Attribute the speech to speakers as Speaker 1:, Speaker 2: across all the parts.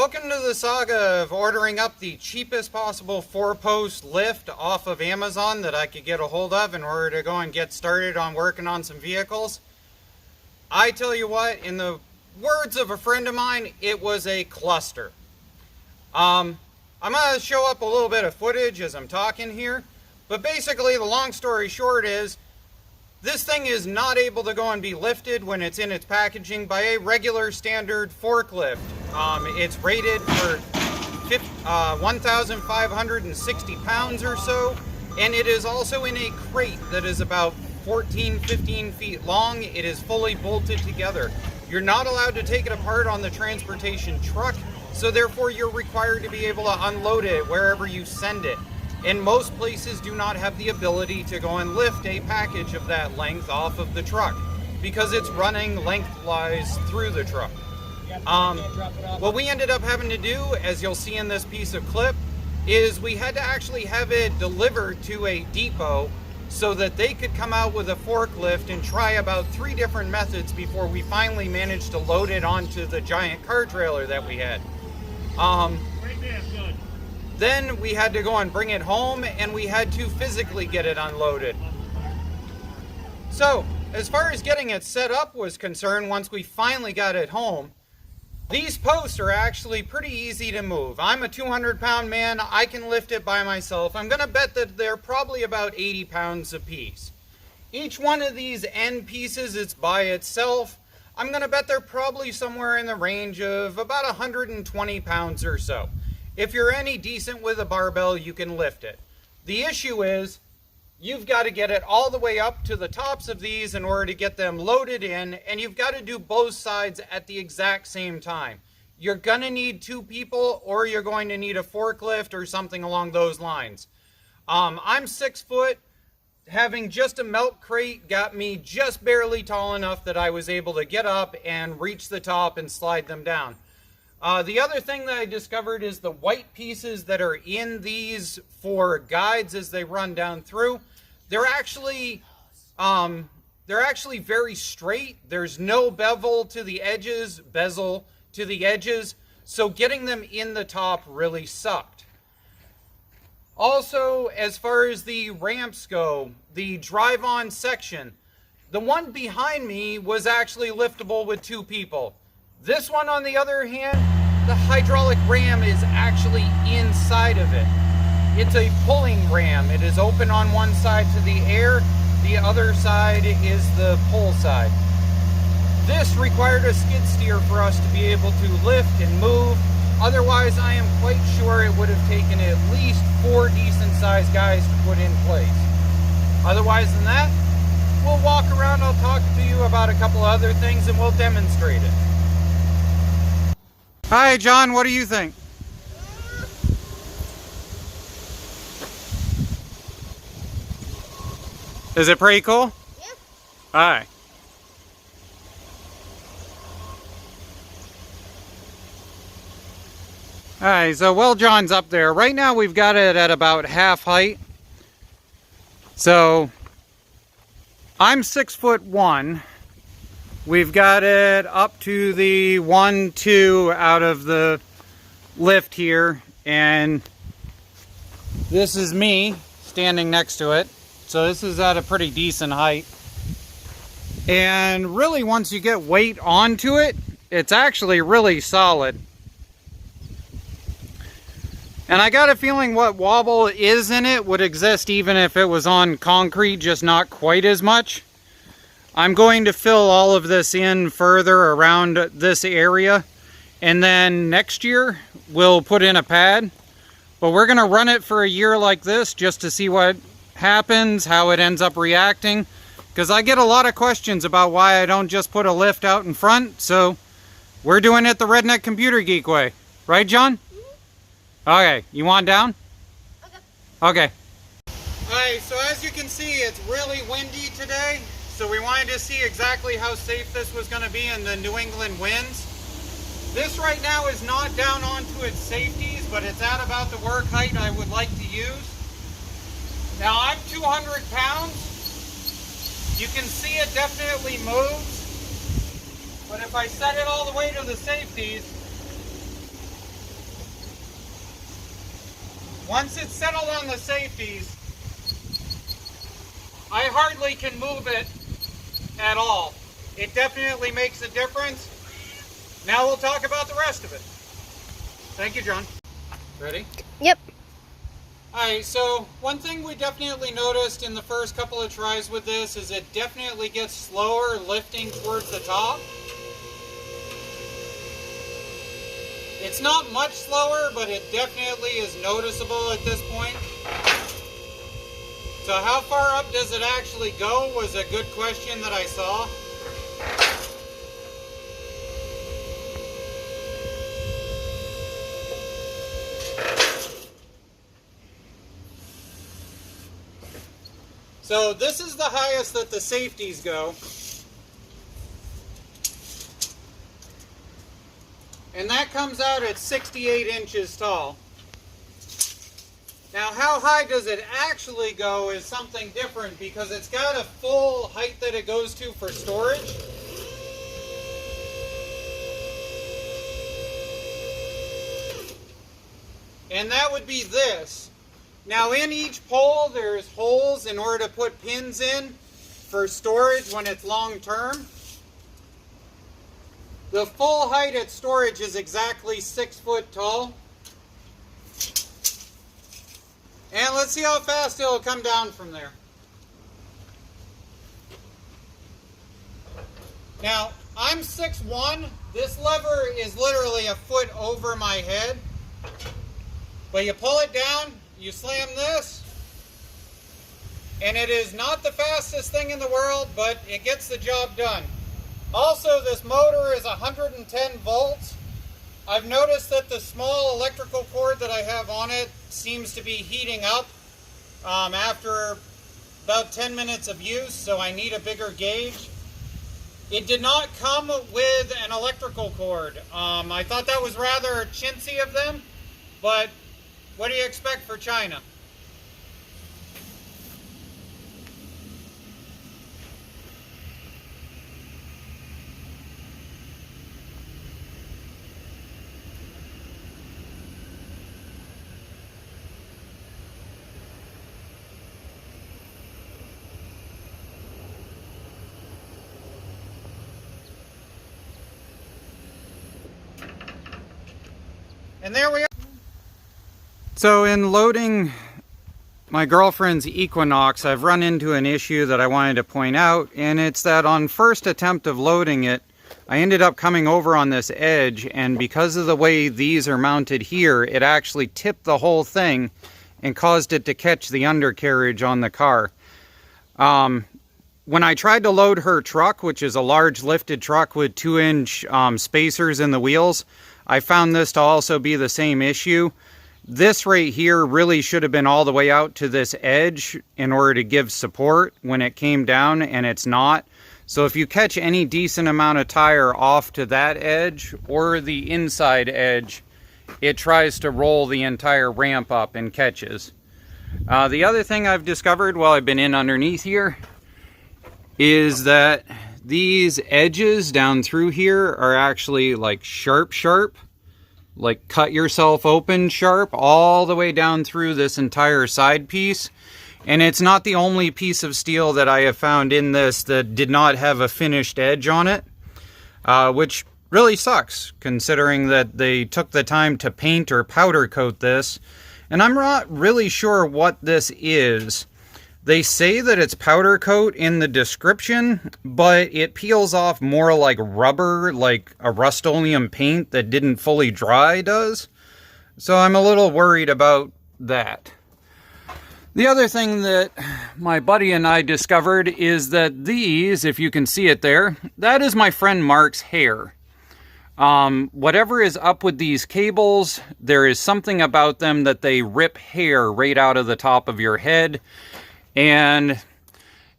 Speaker 1: Welcome to the saga of ordering up the cheapest possible 4-post lift off of Amazon that I could get a hold of in order to go and get started on working on some vehicles. I tell you what, in the words of a friend of mine, it was a cluster. I'm going to show up a little bit of footage as I'm talking here, but basically the long story short is this thing is not able to go and be lifted when it's in its packaging by a regular standard forklift. It's rated for 1,560 pounds or so, and it is also in a crate that is about 15 feet long. It is fully bolted together. You're not allowed to take it apart on the transportation truck, so therefore you're required to be able to unload it wherever you send it. And most places do not have the ability to go and lift a package of that length off of the truck because it's running lengthwise through the truck. What we ended up having to do, as you'll see in this piece of clip, is we had to actually have it delivered to a depot so that they could come out with a forklift and try about 3 different methods before we finally managed to load it onto the giant car trailer that we had. Then we had to go and bring it home, and we had to physically get it unloaded. So, as far as getting it set up was concerned, once we finally got it home, these posts are actually pretty easy to move. I'm a 200-pound man. I can lift it by myself. I'm going to bet that they're probably about 80 pounds a piece. Each one of these end pieces is by itself. I'm going to bet they're probably somewhere in the range of about 120 pounds or so. If you're any decent with a barbell, you can lift it. The issue is you've got to get it all the way up to the tops of these in order to get them loaded in, and you've got to do both sides at the exact same time. You're going to need 2 people, or you're going to need a forklift or something along those lines. I'm 6 foot. Having just a milk crate got me just barely tall enough that I was able to get up and reach the top and slide them down. The other thing that I discovered is the white pieces that are in these for guides as they run down through. They're actually very straight. There's no bezel to the edges, so getting them in the top really sucked. Also, as far as the ramps go, the drive-on section, the one behind me was actually liftable with 2 people. This one, on the other hand, the hydraulic ram is actually inside of it. It's a pulling ram. It is open on one side to the air, the other side is the pull side. This required a skid steer for us to be able to lift and move. Otherwise, I am quite sure it would have taken at least 4 decent-sized guys to put in place. Otherwise than that, we'll walk around, I'll talk to you about a couple other things, and we'll demonstrate it. Hi, John, what do you think? Is it pretty cool? Yeah. Alright. Alright, so while John's up there, right now we've got it at about half height. So, I'm 6'1". We've got it up to the 1-2 out of the lift here, and this is me standing next to it. So this is at a pretty decent height. And really, once you get weight onto it, it's actually really solid. And I got a feeling what wobble is in it would exist even if it was on concrete, just not quite as much. I'm going to fill all of this in further around this area, and then next year we'll put in a pad. But we're going to run it for a year like this just to see what happens, how it ends up reacting, because I get a lot of questions about why I don't just put a lift out in front. So we're doing it the Redneck Computer Geek way. Right, John? Mm-hmm. Okay, you want down? Okay. Alright, so as you can see, it's really windy today. So we wanted to see exactly how safe this was going to be in the New England winds. This right now is not down onto its safeties, but it's at about the work height I would like to use. Now I'm 200 pounds. You can see it definitely moves. But if I set it all the way to the safeties, Once it's settled on the safeties, I hardly can move it at all. It definitely makes a difference. Now we'll talk about the rest of it. Thank you, John. Ready?
Speaker 2: Yep.
Speaker 1: Alright, so one thing we definitely noticed in the first couple of tries with this is it definitely gets slower lifting towards the top. It's not much slower, but it definitely is noticeable at this point. So how far up does it actually go was a good question that I saw. So this is the highest that the safeties go. And that comes out at 68 inches tall. Now how high does it actually go is something different because it's got a full height that it goes to for storage. And that would be this. Now in each pole there's holes in order to put pins in for storage when it's long term. The full height at storage is exactly 6 foot tall. And let's see how fast it'll come down from there. Now, I'm 6'1". This lever is literally a foot over my head. But you pull it down, you slam this, and it is not the fastest thing in the world, but it gets the job done. Also, this motor is 110 volts. I've noticed that the small electrical cord that I have on it seems to be heating up after about 10 minutes of use, so I need a bigger gauge. It did not come with an electrical cord. I thought that was rather chintzy of them, but what do you expect for China? And there we are. So in loading my girlfriend's Equinox, I've run into an issue that I wanted to point out, and it's that on first attempt of loading it, I ended up coming over on this edge, and because of the way these are mounted here, it actually tipped the whole thing and caused it to catch the undercarriage on the car. When I tried to load her truck, which is a large lifted truck with 2-inch spacers in the wheels, I found this to also be the same issue. This right here really should have been all the way out to this edge in order to give support when it came down, and it's not. So if you catch any decent amount of tire off to that edge or the inside edge, it tries to roll the entire ramp up and catches. The other thing I've discovered while I've been in underneath here is that these edges down through here are actually like sharp, like cut yourself open sharp all the way down through this entire side piece. And it's not the only piece of steel that I have found in this that did not have a finished edge on it, which really sucks considering that they took the time to paint or powder coat this. And I'm not really sure what this is. They say that it's powder coat in the description, but it peels off more like rubber, like a Rust-Oleum paint that didn't fully dry does. So I'm a little worried about that. The other thing that my buddy and I discovered is that these, if you can see it there, that is my friend Mark's hair. Whatever is up with these cables, there is something about them that they rip hair right out of the top of your head. And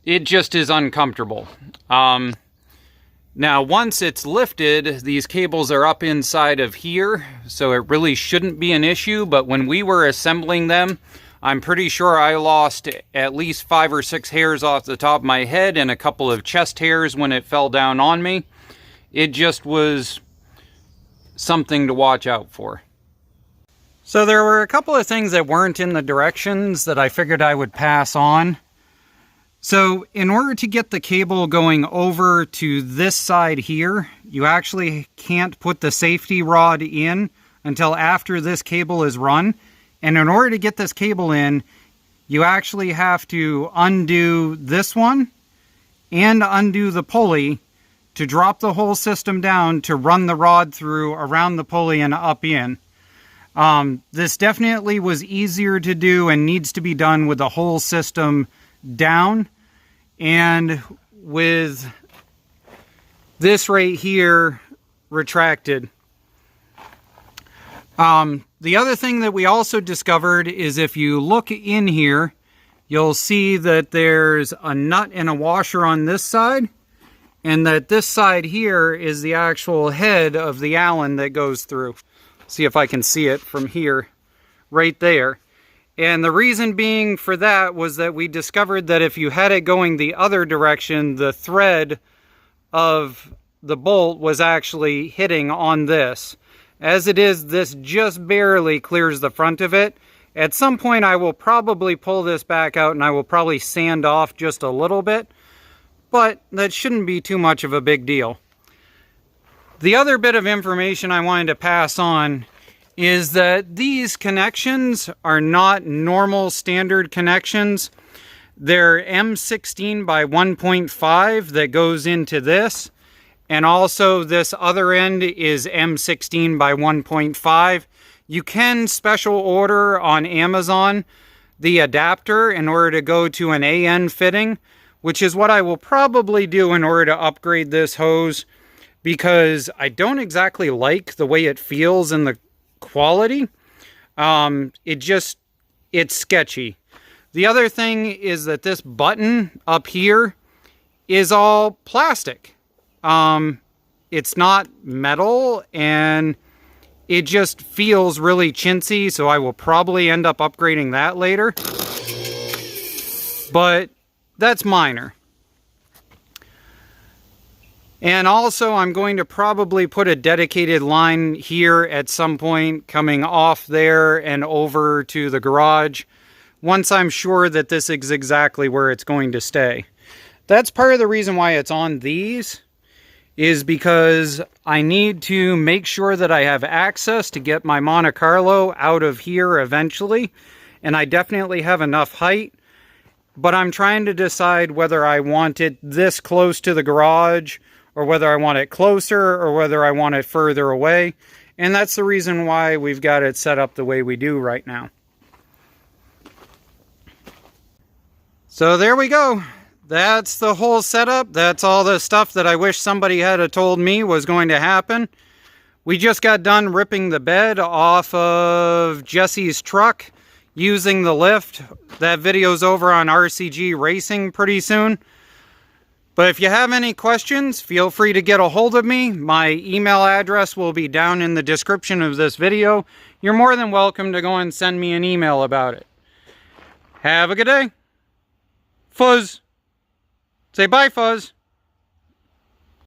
Speaker 1: it just is uncomfortable. Now, once it's lifted, these cables are up inside of here, so it really shouldn't be an issue. But when we were assembling them, I'm pretty sure I lost at least 5 or 6 hairs off the top of my head and a couple of chest hairs when it fell down on me. It just was something to watch out for. So there were a couple of things that weren't in the directions that I figured I would pass on. So in order to get the cable going over to this side here, you actually can't put the safety rod in until after this cable is run. And in order to get this cable in, you actually have to undo this one and undo the pulley to drop the whole system down to run the rod through around the pulley and up in. This definitely was easier to do and needs to be done with the whole system down. And with this right here retracted. The other thing that we also discovered is if you look in here, you'll see that there's a nut and a washer on this side, and that this side here is the actual head of the Allen that goes through. See if I can see it from here, right there. And the reason being for that was that we discovered that if you had it going the other direction, the thread of the bolt was actually hitting on this. As it is, this just barely clears the front of it. At some point I will probably pull this back out and I will probably sand off just a little bit, but that shouldn't be too much of a big deal. The other bit of information I wanted to pass on is that these connections are not normal standard connections. They're M16 by 1.5 that goes into this, and also this other end is M16 by 1.5. You can special order on Amazon the adapter in order to go to an AN fitting, which is what I will probably do in order to upgrade this hose, because I don't exactly like the way it feels in the quality. It's sketchy. The other thing is that this button up here is all plastic. It's not metal, and it just feels really chintzy, so I will probably end up upgrading that later. But that's minor. And also, I'm going to probably put a dedicated line here at some point coming off there and over to the garage once I'm sure that this is exactly where it's going to stay. That's part of the reason why it's on these, is because I need to make sure that I have access to get my Monte Carlo out of here eventually, and I definitely have enough height, but I'm trying to decide whether I want it this close to the garage, or whether I want it closer, or whether I want it further away. And that's the reason why we've got it set up the way we do right now. So there we go. That's the whole setup. That's all the stuff that I wish somebody had told me was going to happen. We just got done ripping the bed off of Jesse's truck using the lift. That video's over on RCG Racing pretty soon. But if you have any questions, feel free to get a hold of me. My email address will be down in the description of this video. You're more than welcome to go and send me an email about it. Have a good day. Fuzz. Say bye, Fuzz.